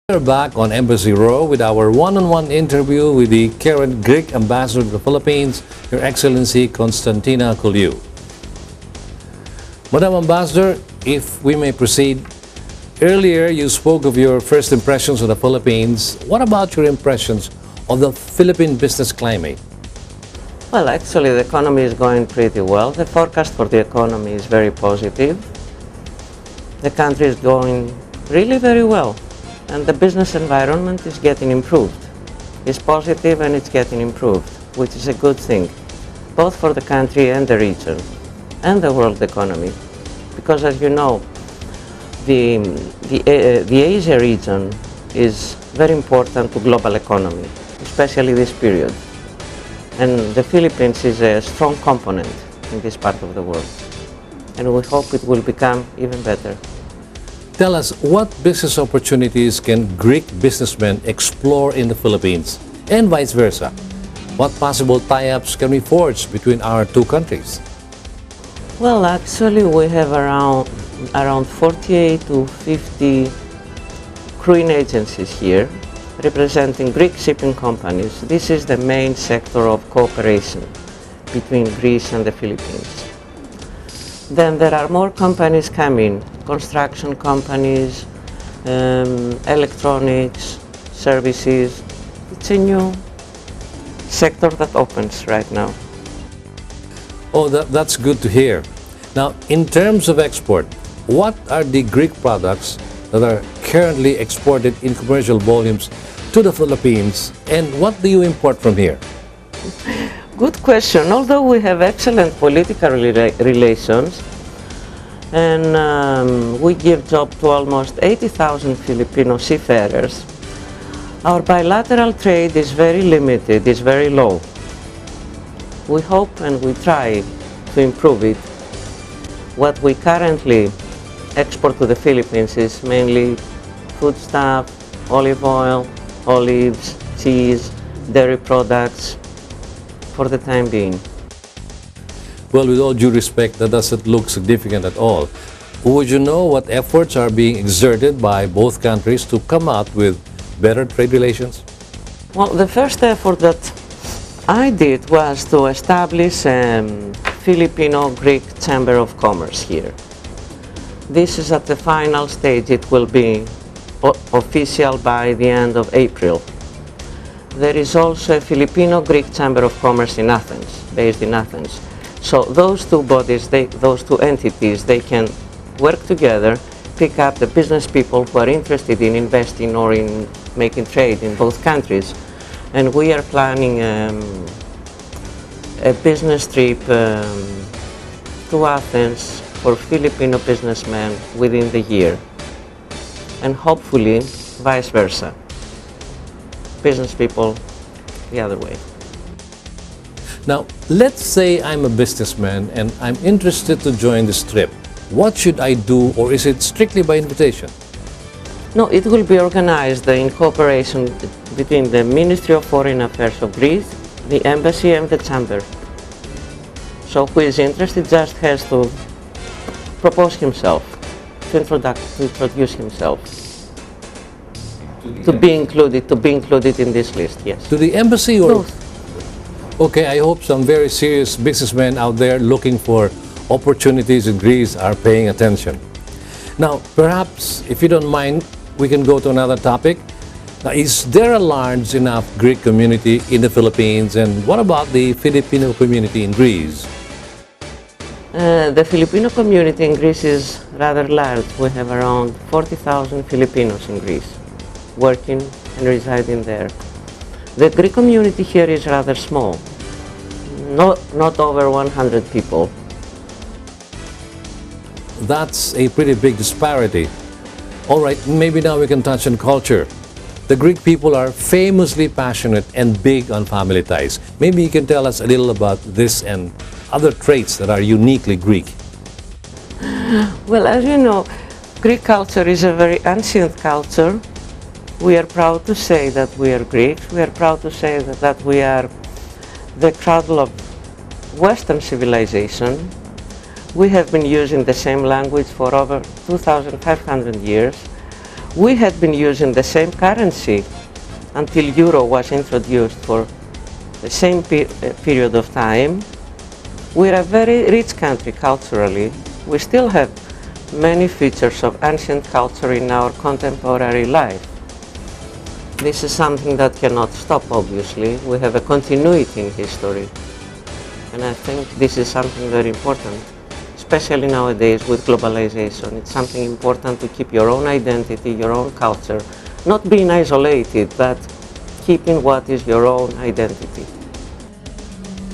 We're back on Embassy Row with our one-on-one interview with the current Greek ambassador to the Philippines, Your Excellency Constantina Koliou. Madam Ambassador, if we may proceed, earlier you spoke of your first impressions of the Philippines. What about your impressions of the Philippine business climate? Well, actually the economy is going pretty well. The forecast for the economy is very positive. The country is going really very well. And the business environment is getting improved. It's positive and it's getting improved, which is a good thing, both for the country and the region, and the world economy. Because as you know, the Asia region is very important to global economy, especially this period. And the Philippines is a strong component in this part of the world. And we hope it will become even better. Tell us, what business opportunities can Greek businessmen explore in the Philippines, and vice versa? What possible tie-ups can we forge between our two countries? Well, actually, we have around 48 to 50 crewing agencies here, representing Greek shipping companies. This is the main sector of cooperation between Greece and the Philippines. Then there are more companies coming, construction companies, electronics, services. It's a new sector that opens right now. Oh, that's good to hear. Now, in terms of export, what are the Greek products that are currently exported in commercial volumes to the Philippines, and what do you import from here? Good question. Although we have excellent political relations, and we give job to almost 80,000 Filipino seafarers, our bilateral trade is very limited, is very low. We hope and we try to improve it. What we currently export to the Philippines is mainly foodstuff, olive oil, olives, cheese, dairy products, for the time being. Well, with all due respect, that doesn't look significant at all. Would you know what efforts are being exerted by both countries to come out with better trade relations? Well, the first effort that I did was to establish a Filipino-Greek Chamber of Commerce here. This is at the final stage. It will be official by the end of April. There is also a Filipino-Greek Chamber of Commerce in Athens, based in Athens. So those two bodies, those two entities, they can work together, pick up the business people who are interested in investing or in making trade in both countries. And we are planning a business trip to Athens for Filipino businessmen within the year. And hopefully vice versa. Business people the other way. Now, let's say I'm a businessman and I'm interested to join this trip. What should I do, or is it strictly by invitation? No, it will be organized in cooperation between the Ministry of Foreign Affairs of Greece, the Embassy and the Chamber. So who is interested just has to propose himself, to introduce himself. To be included in this list, yes. To the embassy or? Both. Okay, I hope some very serious businessmen out there looking for opportunities in Greece are paying attention. Now, perhaps, if you don't mind, we can go to another topic. Now, is there a large enough Greek community in the Philippines, and what about the Filipino community in Greece? The Filipino community in Greece is rather large. We have around 40,000 Filipinos in Greece, working and residing there. The Greek community here is rather small, not over 100 people. That's a pretty big disparity. All right, maybe now we can touch on culture. The Greek people are famously passionate and big on family ties. Maybe you can tell us a little about this and other traits that are uniquely Greek. Well, as you know, Greek culture is a very ancient culture. We are proud to say that we are Greeks. We are proud to say that we are the cradle of Western civilization. We have been using the same language for over 2,500 years. We had been using the same currency until euro was introduced for the same period of time. We're a very rich country culturally. We still have many features of ancient culture in our contemporary life. This is something that cannot stop, obviously. We have a continuity in history. And I think this is something very important, especially nowadays with globalization. It's something important to keep your own identity, your own culture, not being isolated, but keeping what is your own identity.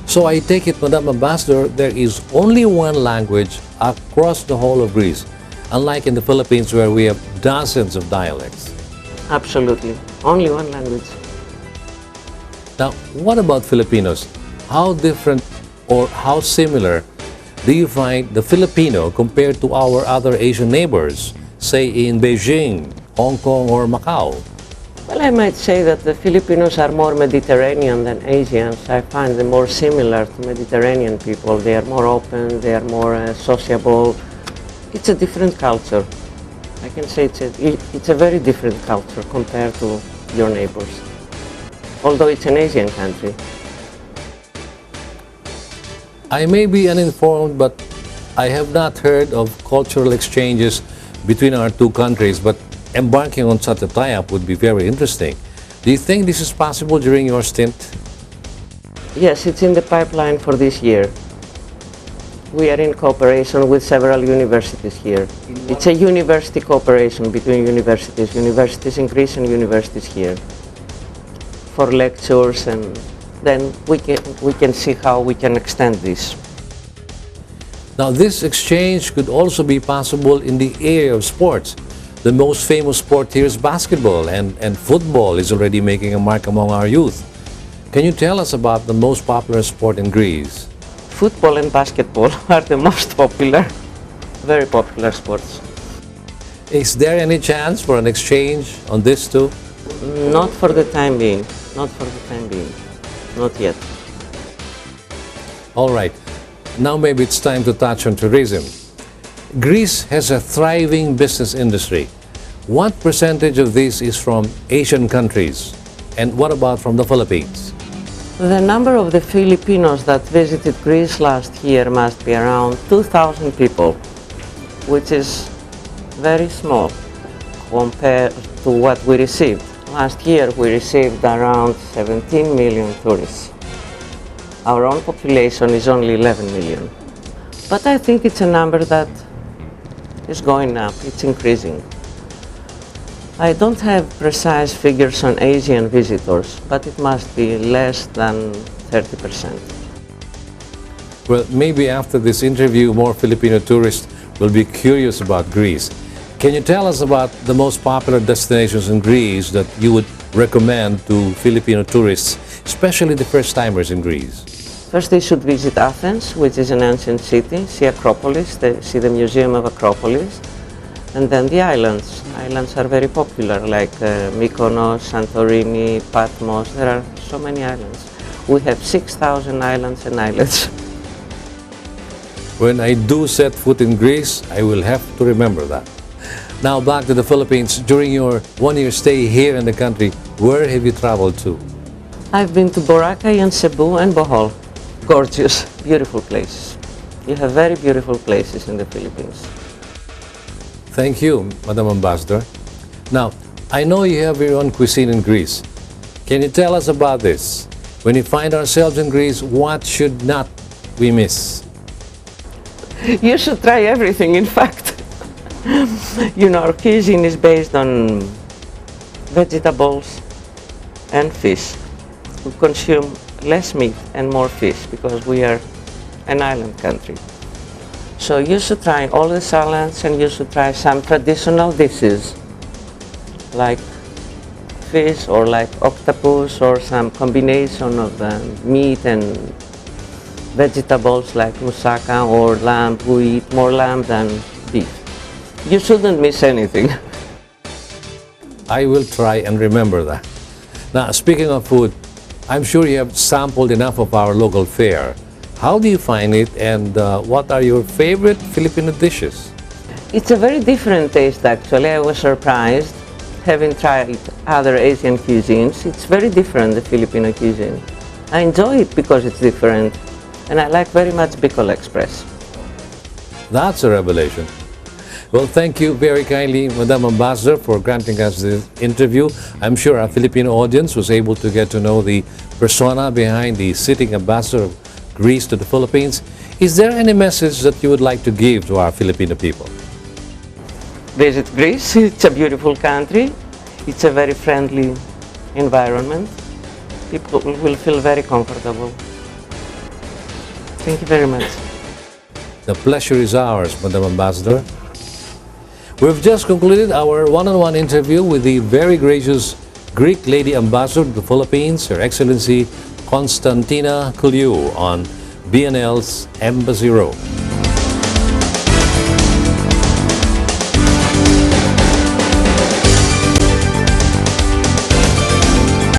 So I take it, Madam Ambassador, there is only one language across the whole of Greece, unlike in the Philippines where we have dozens of dialects. Absolutely. Only one language. Now, what about Filipinos? How different or how similar do you find the Filipino compared to our other Asian neighbors, say in Beijing, Hong Kong, or Macau? Well, I might say that the Filipinos are more Mediterranean than Asians. I find them more similar to Mediterranean people. They are more open, they are more sociable. It's a different culture. I can say it's a very different culture compared to your neighbors, although it's an Asian country. I may be uninformed, but I have not heard of cultural exchanges between our two countries, but embarking on such a tie-up would be very interesting. Do you think this is possible during your stint? Yes, it's in the pipeline for this year. We are in cooperation with several universities here. It's a university cooperation between universities in Greece and universities here, for lectures, and then we can see how we can extend this. Now, this exchange could also be possible in the area of sports. The most famous sport here is basketball, and football is already making a mark among our youth. Can you tell us about the most popular sport in Greece? Football and basketball are the most popular, very popular sports. Is there any chance for an exchange on this too? Not for the time being, not for the time being, not yet. All right, now maybe it's time to touch on tourism. Greece has a thriving business industry. What percentage of this is from Asian countries? And what about from the Philippines? The number of the Filipinos that visited Greece last year must be around 2,000 people, which is very small compared to what we received. Last year we received around 17 million tourists. Our own population is only 11 million. But I think it's a number that is going up, it's increasing. I don't have precise figures on Asian visitors, but it must be less than 30%. Well, maybe after this interview, more Filipino tourists will be curious about Greece. Can you tell us about the most popular destinations in Greece that you would recommend to Filipino tourists, especially the first-timers in Greece? First, they should visit Athens, which is an ancient city, see Acropolis, see the Museum of Acropolis, and then the islands. Islands are very popular, like Mykonos, Santorini, Patmos. There are so many islands. We have 6,000 islands and islets. When I do set foot in Greece, I will have to remember that. Now back to the Philippines. During your one-year stay here in the country, where have you traveled to? I've been to Boracay and Cebu and Bohol. Gorgeous, beautiful places. You have very beautiful places in the Philippines. Thank you, Madam Ambassador. Now, I know you have your own cuisine in Greece. Can you tell us about this? When we find ourselves in Greece, what should not we miss? You should try everything, in fact. You know, our cuisine is based on vegetables and fish. We consume less meat and more fish because we are an island country. So you should try all the salads, and you should try some traditional dishes like fish or like octopus or some combination of meat and vegetables like moussaka or lamb. We eat more lamb than beef. You shouldn't miss anything. I will try and remember that. Now, speaking of food, I'm sure you have sampled enough of our local fare. How do you find it, and what are your favorite Filipino dishes? It's a very different taste, actually. I was surprised. having tried other Asian cuisines, it's very different, the Filipino cuisine. I enjoy it because it's different, and I like very much Bicol Express. That's a revelation. Well, thank you very kindly, Madam Ambassador, for granting us this interview. I'm sure our Filipino audience was able to get to know the persona behind the sitting ambassador of Greece to the Philippines. Is there any message that you would like to give to our Filipino people? Visit Greece. It's a beautiful country. It's a very friendly environment. People will feel very comfortable. Thank you very much. The pleasure is ours, Madam Ambassador. We've just concluded our one-on-one interview with the very gracious Greek Lady Ambassador to the Philippines, Her Excellency Constantina Koliou, on BNL's Embassy Row.